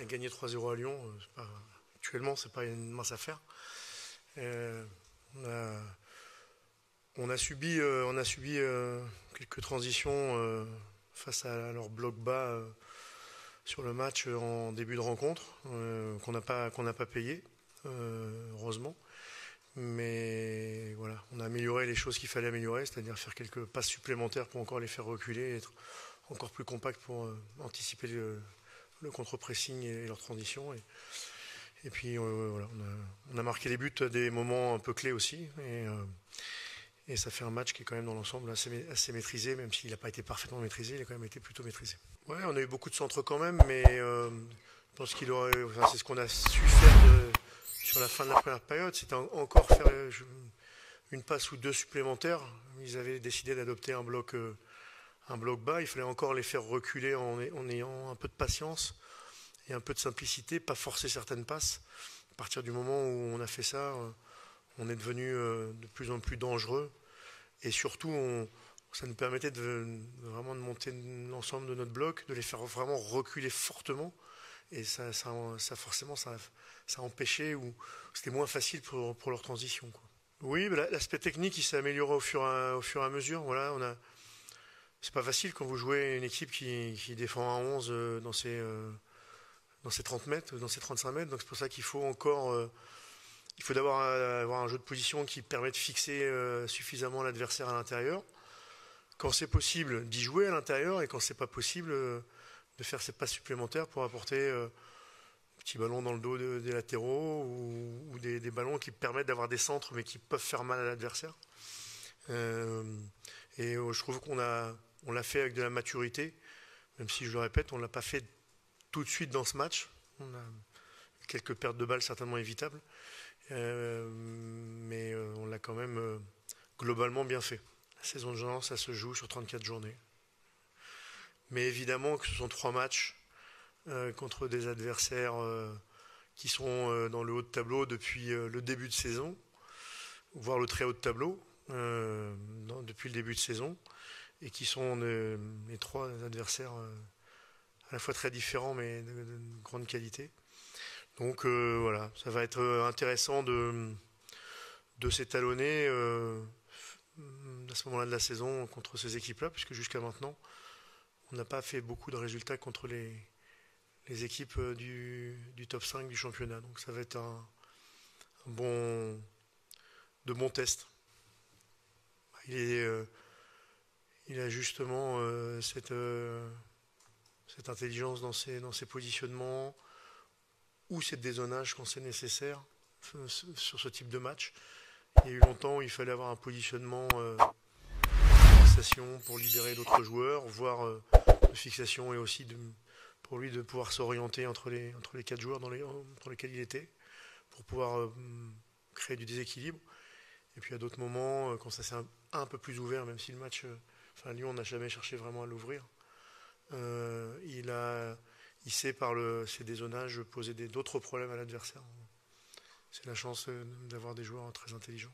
Gagner 3-0 à Lyon, actuellement, c'est pas une mince affaire. Euh, on a, on a subi quelques transitions face à leur bloc bas sur le match en début de rencontre, qu'on n'a pas payé, heureusement. Mais voilà, on a amélioré les choses qu'il fallait améliorer, c'est-à-dire faire quelques passes supplémentaires pour encore les faire reculer, et être encore plus compact pour anticiper le contre-pressing et leur transition. Et puis voilà, on a marqué les buts à des moments un peu clés aussi. Et ça fait un match qui est quand même dans l'ensemble assez maîtrisé, même s'il n'a pas été parfaitement maîtrisé, il a quand même été plutôt maîtrisé. Ouais, on a eu beaucoup de centres quand même, mais je pense c'est ce qu'on a su faire sur la fin de la première période, c'était encore faire une passe ou deux supplémentaires. Ils avaient décidé d'adopter un bloc bas, il fallait encore les faire reculer en ayant un peu de patience et un peu de simplicité, pas forcer certaines passes. À partir du moment où on a fait ça, on est devenu de plus en plus dangereux. Et surtout, ça nous permettait vraiment de monter l'ensemble de notre bloc, de les faire vraiment reculer fortement. Et ça forcément, ça a empêché, ou c'était moins facile pour leur transition, quoi. Oui, l'aspect technique, il s'est amélioré au fur et à mesure. Voilà, c'est pas facile quand vous jouez une équipe qui défend à 11 dans ses 30 mètres, dans ses 35 mètres. Donc c'est pour ça qu'il faut il faut d'abord avoir un jeu de position qui permet de fixer suffisamment l'adversaire à l'intérieur. Quand c'est possible, d'y jouer à l'intérieur, et quand c'est pas possible, de faire ses passes supplémentaires pour apporter petits ballons dans le dos des latéraux, ou des ballons qui permettent d'avoir des centres mais qui peuvent faire mal à l'adversaire. Euh, je trouve on l'a fait avec de la maturité, même si je le répète, on ne l'a pas fait tout de suite dans ce match. On a quelques pertes de balles certainement évitables, mais on l'a quand même globalement bien fait. La saison de Jean, ça se joue sur 34 journées. Mais évidemment que ce sont 3 matchs contre des adversaires qui sont dans le haut de tableau depuis le début de saison, voire le très haut de tableau depuis le début de saison, et qui sont les 3 adversaires à la fois très différents mais de grande qualité. Donc voilà, ça va être intéressant de s'étalonner à ce moment-là de la saison contre ces équipes-là, puisque jusqu'à maintenant, on n'a pas fait beaucoup de résultats contre les équipes du top 5 du championnat. Donc ça va être de bons tests. Il a justement cette intelligence dans ses positionnements, ou ces dézonages quand c'est nécessaire sur ce type de match. Il y a eu longtemps où il fallait avoir un positionnement de fixation pour libérer d'autres joueurs, voire de fixation, et aussi pour lui de pouvoir s'orienter entre les 4 joueurs dans lesquels il était, pour pouvoir créer du déséquilibre. Et puis à d'autres moments, quand ça s'est un peu plus ouvert, même si le match, Lyon n'a jamais cherché vraiment à l'ouvrir, il sait par ses dézonages poser d'autres problèmes à l'adversaire. C'est la chance d'avoir des joueurs très intelligents.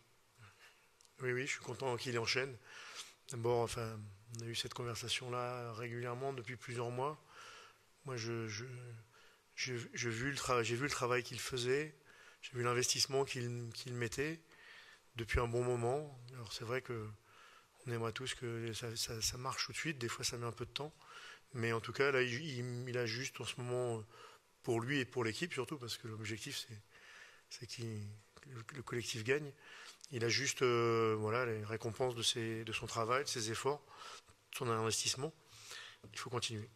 Oui, oui, je suis content qu'il enchaîne. D'abord, on a eu cette conversation-là régulièrement depuis plusieurs mois. Moi, j'ai vu le travail qu'il faisait, j'ai vu l'investissement qu'il mettait depuis un bon moment. Alors c'est vrai que on aimerait tous que ça marche tout de suite, des fois ça met un peu de temps. Mais en tout cas, là, il a juste en ce moment, pour lui et pour l'équipe surtout, parce que l'objectif c'est que le collectif gagne. Il a juste voilà, les récompenses de son travail, de ses efforts, de son investissement. Il faut continuer.